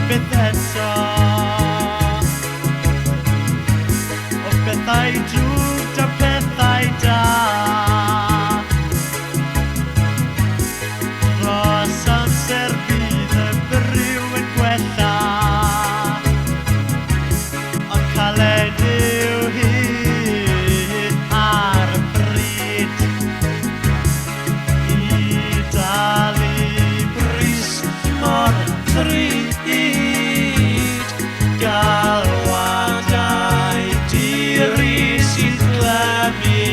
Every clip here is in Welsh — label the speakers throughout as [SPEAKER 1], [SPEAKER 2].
[SPEAKER 1] byth eto o bethau drwg a bethau da. Dros amser bydd y bryw yn gwella, ond caled yw hyn ar y bryd i dalu bris mor ddrud, galwadau diri sy'n glymu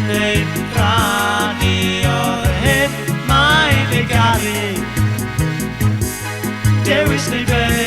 [SPEAKER 1] neu'n rhannu o'r hyn mae'n ei garu. Dewis neu be